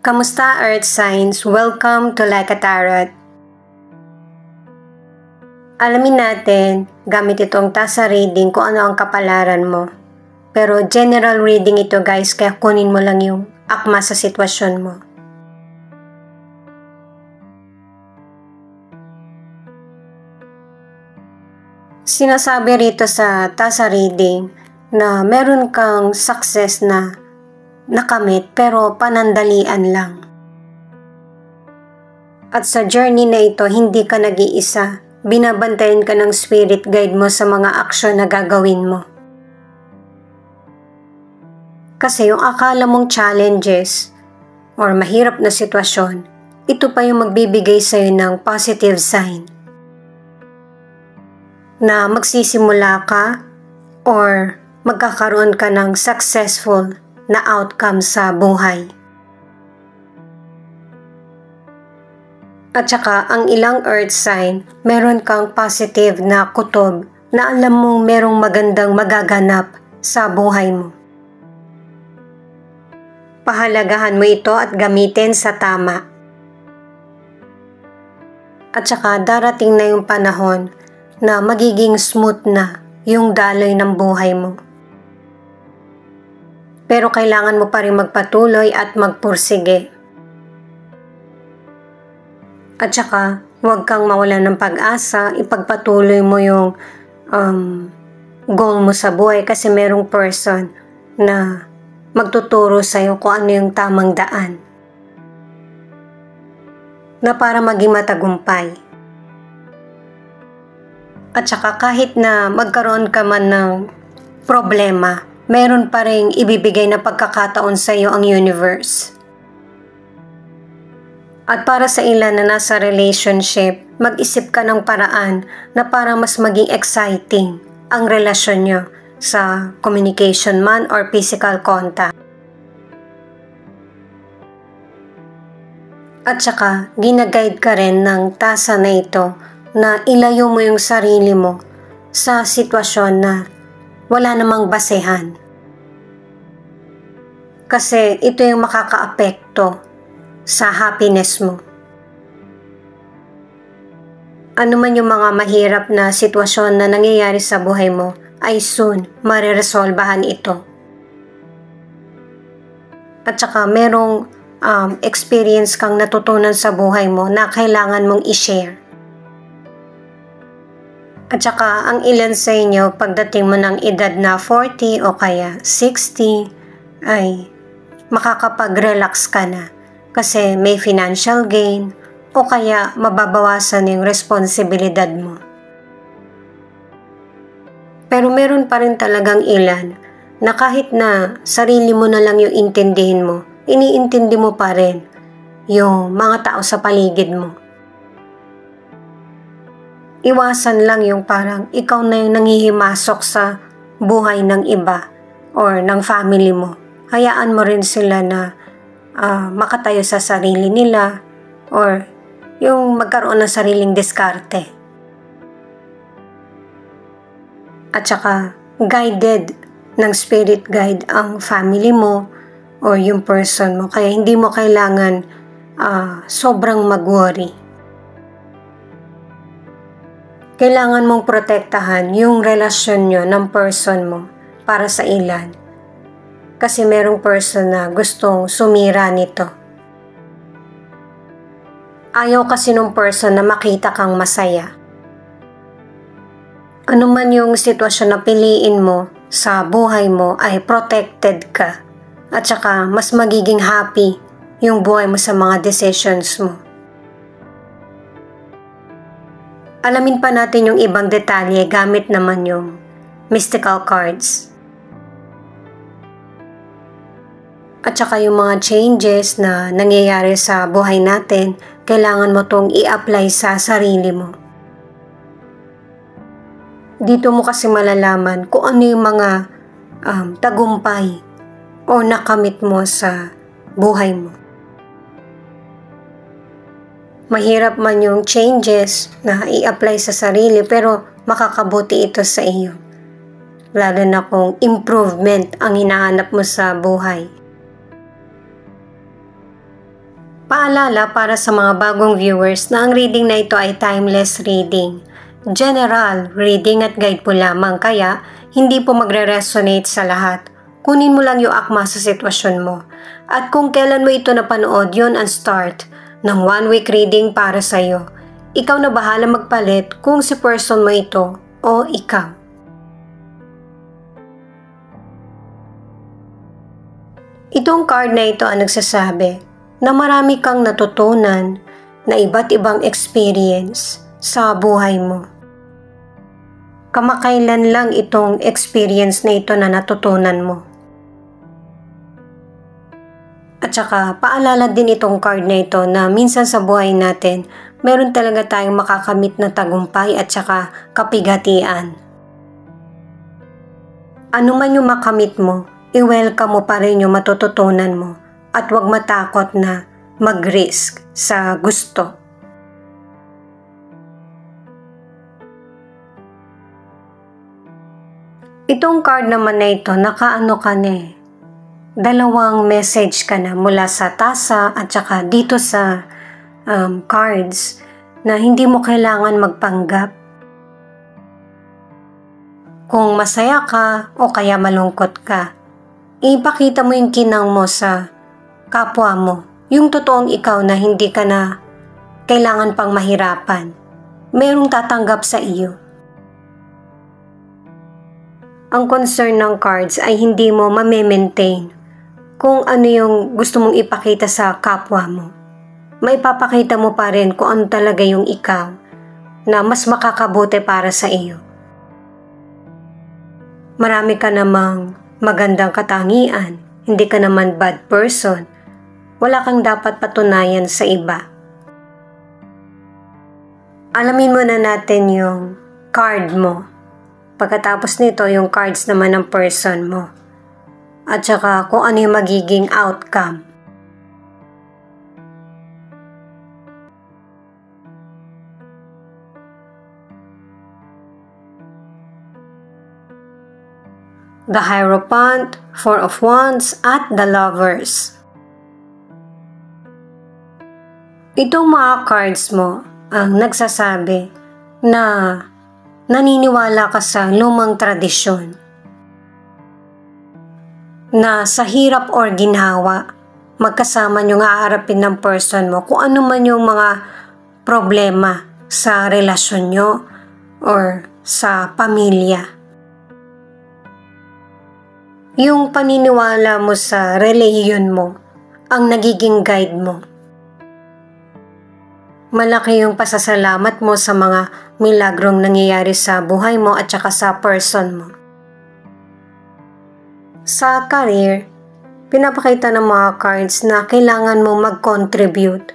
Kamusta Earth Signs? Welcome to Like a Tarot. Alamin natin, gamit itong tasa reading kung ano ang kapalaran mo. Pero general reading ito guys, kaya kunin mo lang yung akma sa sitwasyon mo. Sinasabi rito sa tasa reading na meron kang success na nakamit pero panandalian lang. At sa journey na ito, hindi ka nag-iisa. Binabantayan ka ng spirit guide mo sa mga aksyon na gagawin mo. Kasi yung akala mong challenges or mahirap na sitwasyon, ito pa yung magbibigay sa'yo ng positive sign na magsisimula ka or magkakaroon ka ng successful na outcome sa buhay. At saka ang ilang earth sign, meron kang positive na kutob na alam mong merong magandang magaganap sa buhay mo. Pahalagahan mo ito at gamitin sa tama. At saka darating na yung panahon na magiging smooth na yung daloy ng buhay mo. Pero kailangan mo pa rin magpatuloy at magpursige. At saka, huwag kang mawalan ng pag-asa, ipagpatuloy mo yung goal mo sa buhay kasi merong person na magtuturo sa'yo kung ano yung tamang daan na para maging matagumpay. At saka kahit na magkaroon ka man ng problema, meron pa rin ibibigay na pagkakataon sa'yo ang universe. At para sa ilan na nasa relationship, mag-isip ka ng paraan na para mas maging exciting ang relasyon nyo sa communication man or physical contact. At saka, ginaguide ka rin ng tasa na ito na ilayo mo yung sarili mo sa sitwasyon na wala namang basehan. Kasi ito yung makakaapekto sa happiness mo. Ano man yung mga mahirap na sitwasyon na nangyayari sa buhay mo, ay soon mareresolbahan ito. At saka merong experience kang natutunan sa buhay mo na kailangan mong i-share. At saka ang ilan sa inyo pagdating mo ng edad na 40 o kaya 60 ay makakapag-relax ka na. Kasi may financial gain o kaya mababawasan yung responsibilidad mo. Pero meron pa rin talagang ilan na kahit na sarili mo na lang yung intindihin mo, iniintindi mo pa rin yung mga tao sa paligid mo. Iwasan lang yung parang ikaw na yung nangihimasok sa buhay ng iba or ng family mo. Hayaan mo rin sila na makatayo sa sarili nila or yung magkaroon ng sariling diskarte. At saka guided ng spirit guide ang family mo or yung person mo, kaya hindi mo kailangan sobrang mag-worry. Kailangan mong protektahan yung relasyon nyo ng person mo para sa ilan. Kasi merong person na gustong sumira nito. Ayaw kasi nung person na makita kang masaya. Ano man yung sitwasyon na piliin mo sa buhay mo ay protected ka. At saka mas magiging happy yung buhay mo sa mga decisions mo. Alamin pa natin yung ibang detalye gamit naman yung mystical cards. At saka yung mga changes na nangyayari sa buhay natin, kailangan mo tong i-apply sa sarili mo. Dito mo kasi malalaman kung ano yung mga tagumpay o nakamit mo sa buhay mo. Mahirap man yung changes na i-apply sa sarili pero makakabuti ito sa iyo. Lalo na kung improvement ang hinahanap mo sa buhay. Paalala para sa mga bagong viewers na ang reading na ito ay timeless reading. General reading at guide po lamang, kaya hindi po magre-resonate sa lahat. Kunin mo lang yung akma sa sitwasyon mo. At kung kailan mo ito napanood, yun ang start ng 1 week reading para sa'yo. Ikaw na bahala magpalit kung si person mo ito o ikaw. Itong card na ito ang nagsasabi na marami kang natutunan na iba't ibang experience sa buhay mo. Kamakailan lang itong experience na ito na natutunan mo. At saka paalala din itong card na ito na minsan sa buhay natin, meron talaga tayong makakamit na tagumpay at saka kapighatian. Ano man yung makamit mo, i-welcome mo pa rin yung matututunan mo at huwag matakot na mag-risk sa gusto. Itong card naman na ito, nakaano ka na eh. 2 message ka na mula sa tasa at saka dito sa cards na hindi mo kailangan magpanggap. Kung masaya ka o kaya malungkot ka, ipakita mo yung kinang mo sa kapwa mo, yung totoong ikaw na hindi ka na kailangan pang mahirapan. Merong tatanggap sa iyo. Ang concern ng cards ay hindi mo ma-maintain kung ano yung gusto mong ipakita sa kapwa mo. May papakita mo pa rin kung ano talaga yung ikaw na mas makakabuti para sa iyo. Marami ka namang magandang katangian, hindi ka naman bad person. Wala kang dapat patunayan sa iba. Alamin muna natin yung card mo. Pagkatapos nito, yung cards naman ng person mo. At saka kung ano yung magiging outcome. The Hierophant, 4 of Wands, at the Lovers. Itong mga cards mo ang nagsasabi na naniniwala ka sa lumang tradisyon. Na sa hirap or ginhawa, magkasama nyo nga haharapin ng person mo kung ano man yung mga problema sa relasyon nyo or sa pamilya. Yung paniniwala mo sa relihiyon mo ang nagiging guide mo. Malaki yung pasasalamat mo sa mga milagrong nangyayari sa buhay mo at saka sa person mo. Sa career, pinapakita ng mga cards na kailangan mo mag-contribute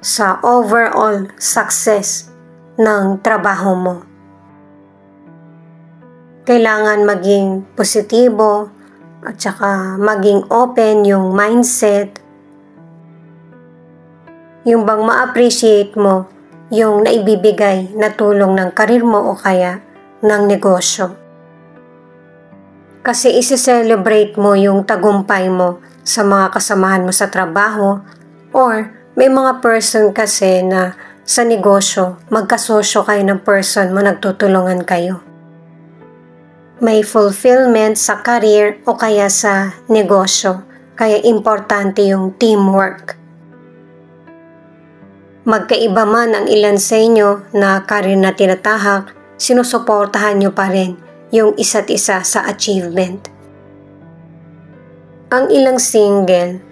sa overall success ng trabaho mo. Kailangan maging positibo at saka maging open yung mindset. Yung bang ma-appreciate mo yung naibibigay na tulong ng karir mo o kaya ng negosyo. Kasi isi-celebrate mo yung tagumpay mo sa mga kasamahan mo sa trabaho or may mga person kasi na sa negosyo, magkasosyo kayo ng person mo, nagtutulungan kayo. May fulfillment sa career o kaya sa negosyo, kaya importante yung teamwork. Magkaiba man ang ilan sa inyo na career na tinatahak, sinusuportahan nyo pa rin yung isa't isa sa achievement. Ang ilang single,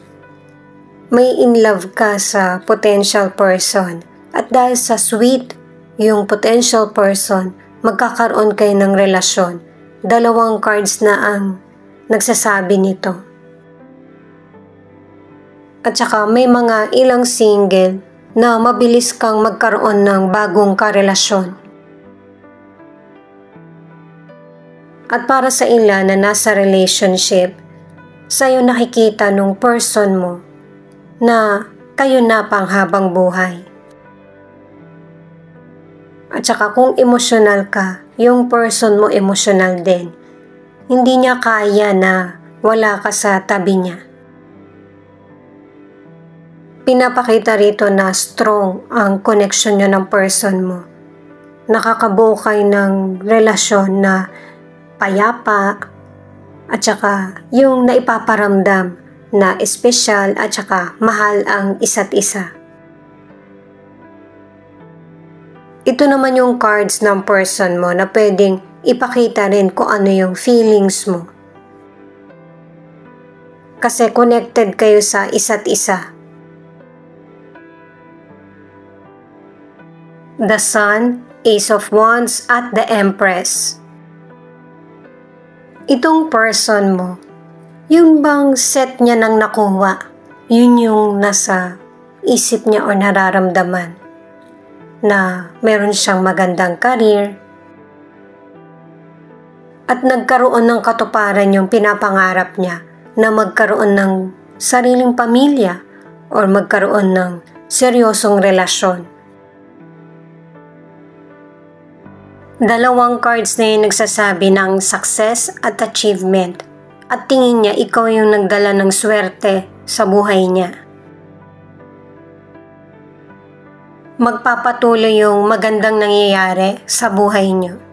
may in love ka sa potential person at dahil sa sweet yung potential person, magkakaroon kayo ng relasyon. 2 cards na ang nagsasabi nito. At saka may mga ilang single na mabilis kang magkaroon ng bagong karelasyon. At para sa ilan na nasa relationship, sa'yo nakikita nung person mo na kayo na panghabang buhay. At saka kung emosyonal ka, yung person mo emosyonal din. Hindi niya kaya na wala ka sa tabi niya. Pinapakita rito na strong ang connection nyo ng person mo. Nakakabuo kayo ng relasyon na payapa at saka yung naipaparamdam na espesyal at saka mahal ang isa't isa. Ito naman yung cards ng person mo na pwedeng ipakita rin kung ano yung feelings mo. Kasi connected kayo sa isa't isa. The Sun, Ace of Wands at the Empress. Itong person mo, yung bang set niya nang nakuha, yun yung nasa isip niya o nararamdaman na meron siyang magandang career at nagkaroon ng katuparan yung pinapangarap niya na magkaroon ng sariling pamilya o magkaroon ng seryosong relasyon. Dalawang cards na yung nagsasabi ng success at achievement at tingin niya ikaw yung nagdala ng swerte sa buhay niya. Magpapatuloy yung magandang nangyayari sa buhay niyo.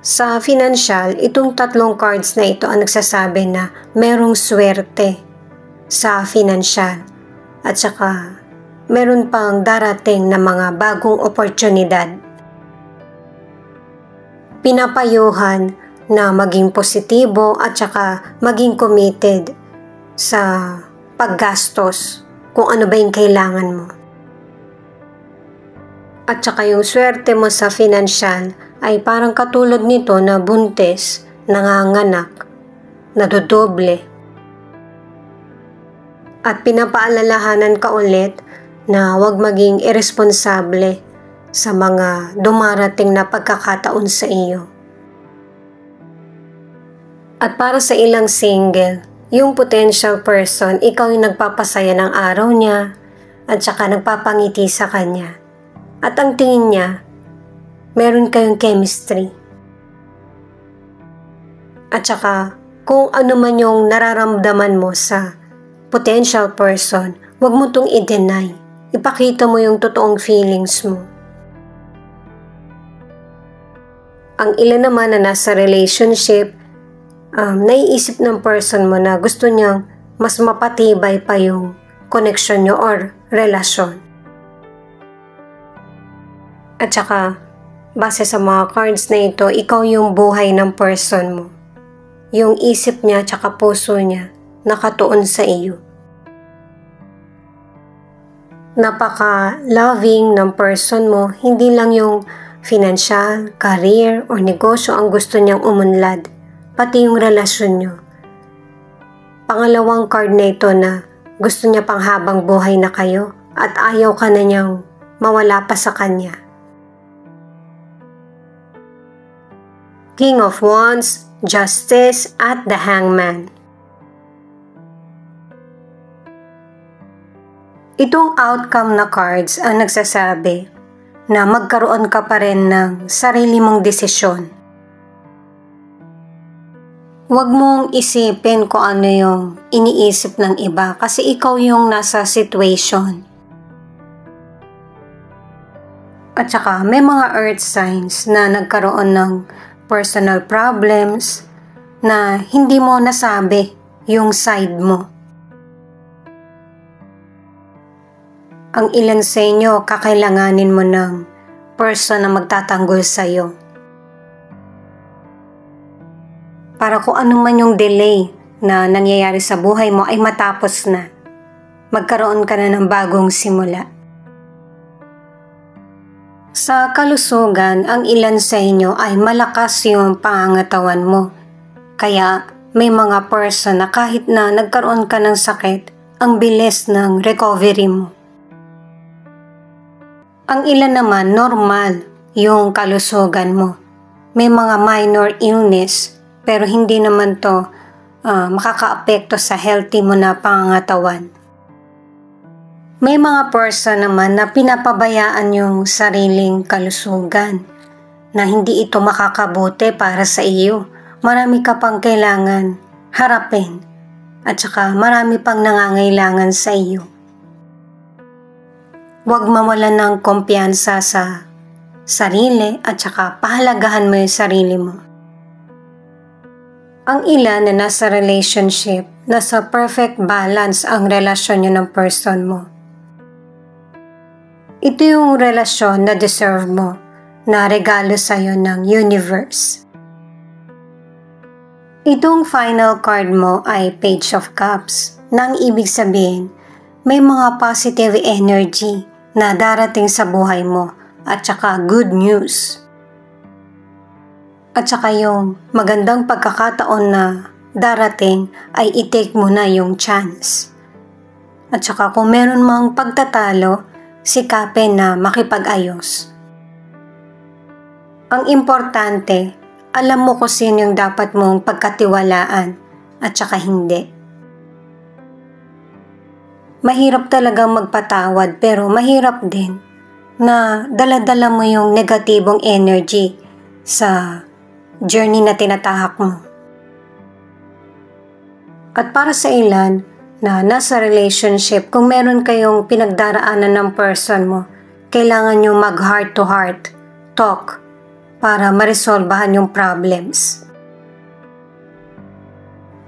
Sa financial, itong tatlong cards na ito ang nagsasabi na merong swerte sa financial at saka meron pang darating na mga bagong oportunidad. Pinapayuhan na maging positibo at saka maging committed sa paggastos kung ano ba yung kailangan mo. At saka yung swerte mo sa financial ay parang katulad nito na buntis, nanganganak, nadodoble. At pinapaalalahanan ka ulit na huwag maging irresponsable sa mga dumarating na pagkakataon sa iyo. At para sa ilang single, yung potential person, ikaw yung nagpapasaya ng araw niya at saka nagpapangiti sa kanya. At ang tingin niya, meron kayong chemistry. At saka kung ano man yung nararamdaman mo sa potential person, huwag mo itong i-deny. Ipakita mo yung totoong feelings mo. Ang ilan naman na nasa relationship, naiisip ng person mo na gusto niyang mas mapatibay pa yung connection nyo or relasyon. At saka, base sa mga cards na ito, ikaw yung buhay ng person mo. Yung isip niya at saka puso niya nakatuon sa iyo. Napaka-loving ng person mo, hindi lang yung financial, career, o negosyo ang gusto niyang umunlad, pati yung relasyon niyo. Pangalawang card na ito na gusto niya pang habang buhay na kayo at ayaw ka na niyang mawala pa sa kanya. King of Wands, Justice, at the Hangman. Itong outcome na cards ang nagsasabi na magkaroon ka pa rin ng sarili mong desisyon. Huwag mong isipin kung ano yung iniisip ng iba kasi ikaw yung nasa situation. At saka may mga earth signs na nagkaroon ng personal problems na hindi mo nasabi yung side mo. Ang ilan sa inyo, kakailanganin mo ng person na magtatanggol sa iyo. Para kung ano man yung delay na nangyayari sa buhay mo ay matapos na. Magkaroon ka na ng bagong simula. Sa kalusugan, ang ilan sa inyo ay malakas yung pangangatawan mo. Kaya may mga person na kahit na nagkaroon ka ng sakit, ang bilis ng recovery mo. Ang ilan naman, normal yung kalusugan mo. May mga minor illness, pero hindi naman to makakaapekto sa healthy mo na pangangatawan. May mga person naman na pinapabayaan yung sariling kalusugan, na hindi ito makakabuti para sa iyo. Marami ka pang kailangan harapin at saka marami pang nangangailangan sa iyo. Huwag mawalan ng kumpiyansa sa sarili at saka pahalagahan mo yung sarili mo. Ang ilan na nasa relationship, nasa perfect balance ang relasyon nyo ng person mo. Ito yung relasyon na deserve mo, na regalo sa'yo ng universe. Itong final card mo ay Page of Cups, nang ibig sabihin, may mga positive energy na darating sa buhay mo at saka good news. At saka yung magandang pagkakataon na darating ay i-take mo na yung chance. At saka kung meron mang pagtatalo, sikapin na makipag-ayos. Ang importante, alam mo kung sino yung dapat mong pagkatiwalaan at saka hindi. Mahirap talagang magpatawad pero mahirap din na dala-dala mo yung negatibong energy sa journey na tinatahak mo. At para sa ilan na nasa relationship, kung meron kayong pinagdaraanan ng person mo, kailangan nyo mag heart to heart talk para maresolbahan yung problems.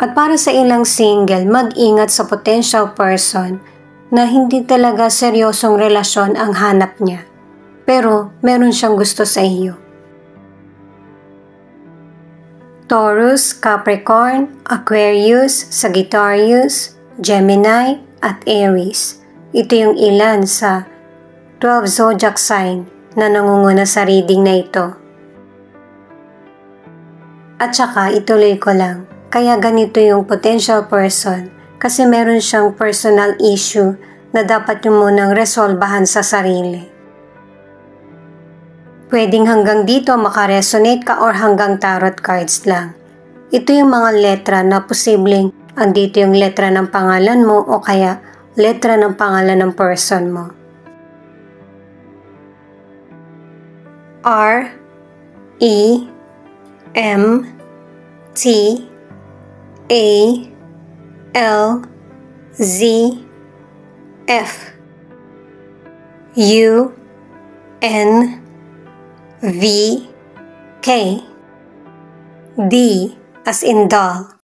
At para sa ilang single, mag-ingat sa potential person na hindi talaga seryosong relasyon ang hanap niya, pero meron siyang gusto sa iyo. Taurus, Capricorn, Aquarius, Sagittarius, Gemini, at Aries. Ito yung ilan sa 12 zodiac sign na nangunguna sa reading na ito. At saka ituloy ko lang, kaya ganito yung potential person kasi meron siyang personal issue na dapat nyo munang resolbahan sa sarili. Pwedeng hanggang dito makaresonate ka or hanggang tarot cards lang. Ito yung mga letra na posibleng andito yung letra ng pangalan mo o kaya letra ng pangalan ng person mo. R, E, M, T, A, L, Z, F, U, N, V, K, D as in doll,